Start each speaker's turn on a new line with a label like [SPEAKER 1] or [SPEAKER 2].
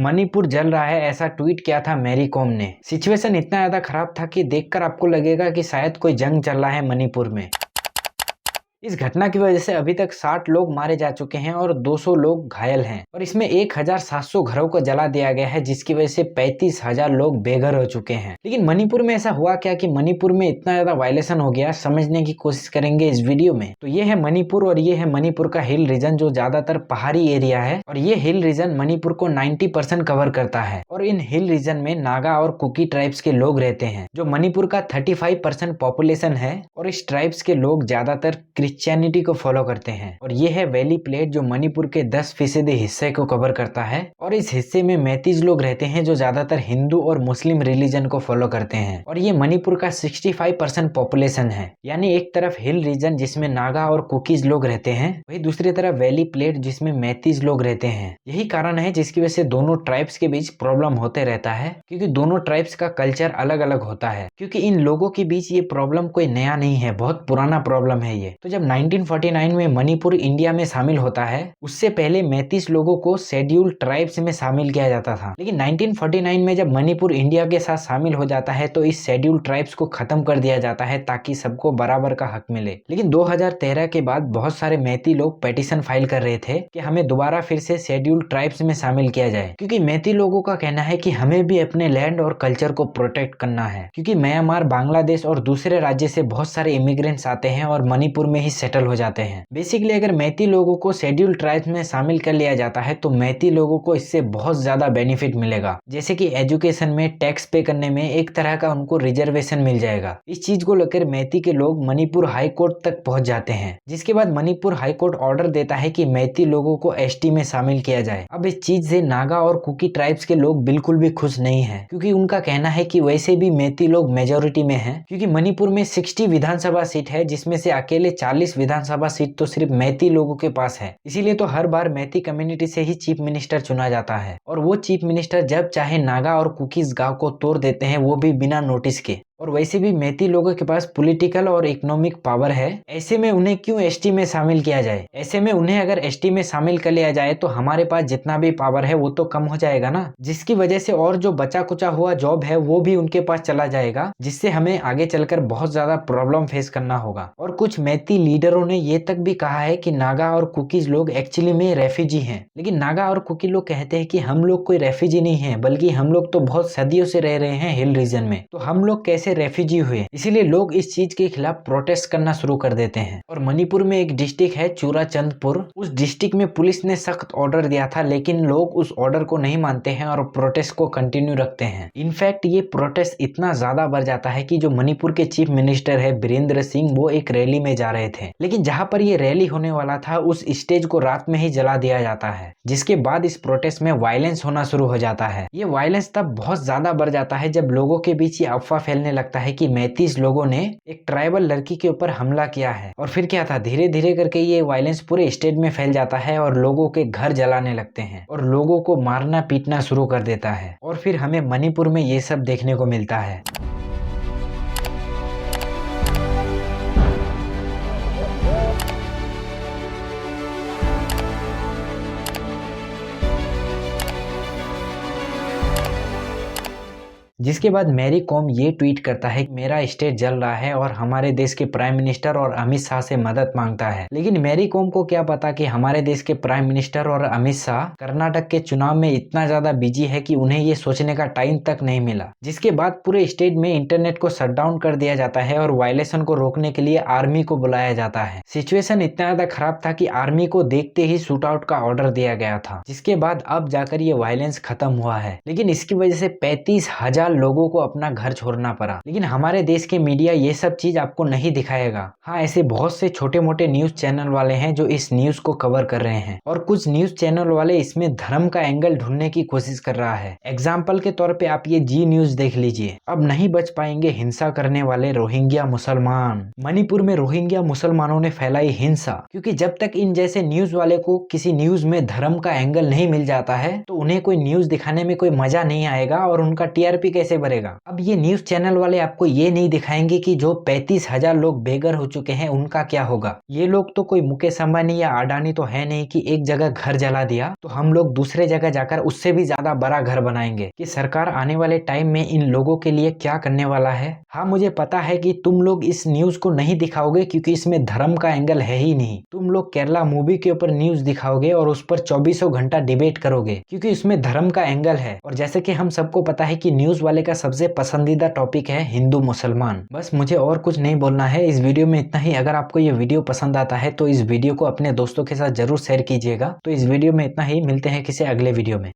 [SPEAKER 1] मणिपुर जल रहा है, ऐसा ट्वीट किया था मैरी कॉम ने। सिचुएशन इतना ज्यादा खराब था कि देखकर आपको लगेगा कि शायद कोई जंग चल रहा है मणिपुर में। इस घटना की वजह से अभी तक 60 लोग मारे जा चुके हैं और 200 लोग घायल हैं और इसमें 1700 घरों को जला दिया गया है, जिसकी वजह से 35,000 लोग बेघर हो चुके हैं। लेकिन मणिपुर में ऐसा हुआ क्या कि मणिपुर में इतना ज्यादा वायलेशन हो गया, समझने की कोशिश करेंगे इस वीडियो में। तो ये है मणिपुर और ये है मणिपुर का हिल रीजन जो ज्यादातर पहाड़ी एरिया है और ये हिल रीजन मणिपुर को 90% कवर करता है और इन हिल रीजन में नागा और कुकी ट्राइब्स के लोग रहते हैं जो मणिपुर का 35% पॉपुलेशन है और इस ट्राइब्स के लोग ज्यादातर क्रिश्चियनिटी को फॉलो करते हैं। और ये है वैली प्लेट जो मणिपुर के 10% हिस्से को कवर करता है और इस हिस्से में मैतीज लोग रहते हैं जो ज्यादातर हिंदू और मुस्लिम रिलीजन को फॉलो करते हैं और ये मणिपुर का 65% पॉपुलेशन है। यानी एक तरफ हिल रीजन जिसमें नागा और कुकीज लोग रहते हैं, वही दूसरी तरफ वैली प्लेट जिसमें मैतीज लोग रहते हैं। यही कारण है जिसकी वजह से दोनों ट्राइब्स के बीच प्रॉब्लम होते रहता है, क्योंकि दोनों ट्राइब्स का कल्चर अलग अलग होता है। क्योंकि इन लोगों के बीच ये प्रॉब्लम कोई नया नहीं है, बहुत पुराना प्रॉब्लम है ये। तो जब 1949 में मणिपुर इंडिया में शामिल होता है, उससे पहले 35 लोगों को शेड्यूल्ड ट्राइब्स में शामिल किया जाता था। लेकिन 1949 में जब मणिपुर इंडिया के साथ शामिल हो जाता है तो इस शेड्यूल्ड ट्राइब्स को खत्म कर दिया जाता है ताकि सबको बराबर का हक मिले। लेकिन 2013 के बाद बहुत सारे मैती लोग पेटिशन फाइल कर रहे थे कि हमें दोबारा फिर से शेड्यूल्ड ट्राइब्स में शामिल किया जाए, क्योंकि मैती लोगों का कहना है कि हमें भी अपने लैंड और कल्चर को प्रोटेक्ट करना है। क्योंकि म्यांमार, बांग्लादेश और दूसरे राज्य से बहुत सारे इमिग्रेंट्स आते हैं और मणिपुर में ही सेटल हो जाते हैं। बेसिकली अगर मैती लोगों को शेड्यूल्ड ट्राइब्स में शामिल कर लिया जाता है तो मैती लोगों को इससे बहुत ज्यादा बेनिफिट मिलेगा, जैसे कि एजुकेशन में, टैक्स पे करने में एक तरह का उनको रिजर्वेशन मिल जाएगा। इस चीज को लेकर मैती के लोग मणिपुर हाई कोर्ट तक पहुंच जाते हैं, जिसके बाद मणिपुर हाई कोर्ट ऑर्डर देता है कि मैती लोगों को एसटी में शामिल किया जाए। अब इस चीज से नागा और कुकी ट्राइब्स के लोग बिल्कुल भी खुश नहीं है, क्योंकि उनका कहना है कि वैसे भी मैती लोग मेजोरिटी में हैं, क्योंकि मणिपुर में 60 विधानसभा सीट है जिसमें से अकेले 40 विधानसभा सीट तो सिर्फ मैती लोगों के पास है। इसीलिए तो हर बार मैती कम्युनिटी से ही चीफ मिनिस्टर चुना जाता है और वो चीफ मिनिस्टर जब चाहे नागा और कुकीज गांव को तोड़ देते हैं, वो भी बिना नोटिस के। और वैसे भी मैती लोगों के पास पॉलिटिकल और इकोनॉमिक पावर है, ऐसे में उन्हें क्यों एसटी में शामिल किया जाए? ऐसे में उन्हें अगर एसटी में शामिल कर लिया जाए तो हमारे पास जितना भी पावर है वो तो कम हो जाएगा ना, जिसकी वजह से और जो बचा कुचा हुआ जॉब है वो भी उनके पास चला जाएगा, जिससे हमें आगे चलकर बहुत ज्यादा प्रॉब्लम फेस करना होगा। और कुछ मैती लीडरों ने ये तक भी कहा है कि नागा और कुकीज लोग एक्चुअली में रेफ्यूजी हैं। लेकिन नागा और कुकी लोग कहते हैं कि हम लोग कोई रेफ्यूजी नहीं है, बल्कि हम लोग तो बहुत सदियों से रह रहे हैं हिल रीजन में, तो हम लोग कैसे रेफ्यूजी हुए? इसीलिए लोग इस चीज के खिलाफ प्रोटेस्ट करना शुरू कर देते हैं। और मणिपुर में एक डिस्ट्रिक्ट है चूराचंदपुर, उस डिस्ट्रिक्ट में पुलिस ने सख्त ऑर्डर दिया था, लेकिन लोग उस ऑर्डर को नहीं मानते हैं और प्रोटेस्ट को कंटिन्यू रखते हैं। इनफैक्ट ये प्रोटेस्ट इतना ज्यादा बढ़ जाता है कि जो मणिपुर के चीफ मिनिस्टर है बीरेंद्र सिंह, वो एक रैली में जा रहे थे, लेकिन जहां पर ये रैली होने वाला था उस स्टेज को रात में ही जला दिया जाता है, जिसके बाद इस प्रोटेस्ट में वायलेंस होना शुरू हो जाता है। ये वायलेंस तब बहुत ज्यादा बढ़ जाता है जब लोगों के बीच ये अफवाह फैलने लगता है कि मैतीस लोगों ने एक ट्राइबल लड़की के ऊपर हमला किया है। और फिर क्या था, धीरे धीरे करके ये वायलेंस पूरे स्टेट में फैल जाता है और लोगों के घर जलाने लगते हैं और लोगों को मारना पीटना शुरू कर देता है। और फिर हमें मणिपुर में ये सब देखने को मिलता है। जिसके बाद मैरी कॉम ये ट्वीट करता है कि मेरा स्टेट जल रहा है और हमारे देश के प्राइम मिनिस्टर और अमित शाह से मदद मांगता है। लेकिन मैरी कॉम को क्या पता कि हमारे देश के प्राइम मिनिस्टर और अमित शाह कर्नाटक के चुनाव में इतना ज्यादा बिजी है कि उन्हें ये सोचने का टाइम तक नहीं मिला। जिसके बाद पूरे स्टेट में इंटरनेट को शट डाउन कर दिया जाता है और वायलेशन को रोकने के लिए आर्मी को बुलाया जाता है। सिचुएशन इतना ज्यादा खराब था कि आर्मी को देखते ही शूट आउट का ऑर्डर दिया गया था, जिसके बाद अब जाकर ये वायलेंस खत्म हुआ है। लेकिन इसकी वजह से 35,000 लोगों को अपना घर छोड़ना पड़ा। लेकिन हमारे देश के मीडिया ये सब चीज आपको नहीं दिखाएगा। हाँ, ऐसे बहुत से छोटे मोटे न्यूज चैनल वाले हैं जो इस न्यूज को कवर कर रहे हैं और कुछ न्यूज चैनल वाले इसमें धर्म का एंगल ढूंढने की कोशिश कर रहा है। एग्जाम्पल के तौर पे आप ये जी न्यूज देख लीजिए। अब नहीं बच पाएंगे हिंसा करने वाले रोहिंग्या मुसलमान। मणिपुर में रोहिंग्या मुसलमानों ने फैलाई हिंसा, क्योंकि जब तक इन जैसे न्यूज वाले को किसी न्यूज में धर्म का एंगल नहीं मिल जाता है तो उन्हें कोई न्यूज दिखाने में कोई मजा नहीं आएगा और उनका टीआरपी कैसे भरेगा। अब ये न्यूज चैनल वाले आपको ये नहीं दिखाएंगे कि जो 35,000 लोग बेघर हो चुके हैं उनका क्या होगा। ये लोग तो कोई मुकेश अंबानी या अडानी तो है नहीं कि एक जगह घर जला दिया तो हम लोग दूसरे जगह जाकर उससे भी ज्यादा बड़ा घर बनाएंगे। कि सरकार आने वाले टाइम में इन लोगों के लिए क्या करने वाला है। हाँ, मुझे पता है कि तुम लोग इस न्यूज को नहीं दिखाओगे क्योंकि इसमें धर्म का एंगल है ही नहीं। तुम लोग केरला मूवी के ऊपर न्यूज दिखाओगे और उस पर 24 घंटा डिबेट करोगे क्योंकि इसमें धर्म का एंगल है। और जैसे कि हम सबको पता है कि न्यूज वाले का सबसे पसंदीदा टॉपिक है हिंदू मुसलमान। बस मुझे और कुछ नहीं बोलना है इस वीडियो में, इतना ही। अगर आपको ये वीडियो पसंद आता है तो इस वीडियो को अपने दोस्तों के साथ जरूर शेयर कीजिएगा। तो इस वीडियो में इतना ही, मिलते हैं किसी अगले वीडियो में।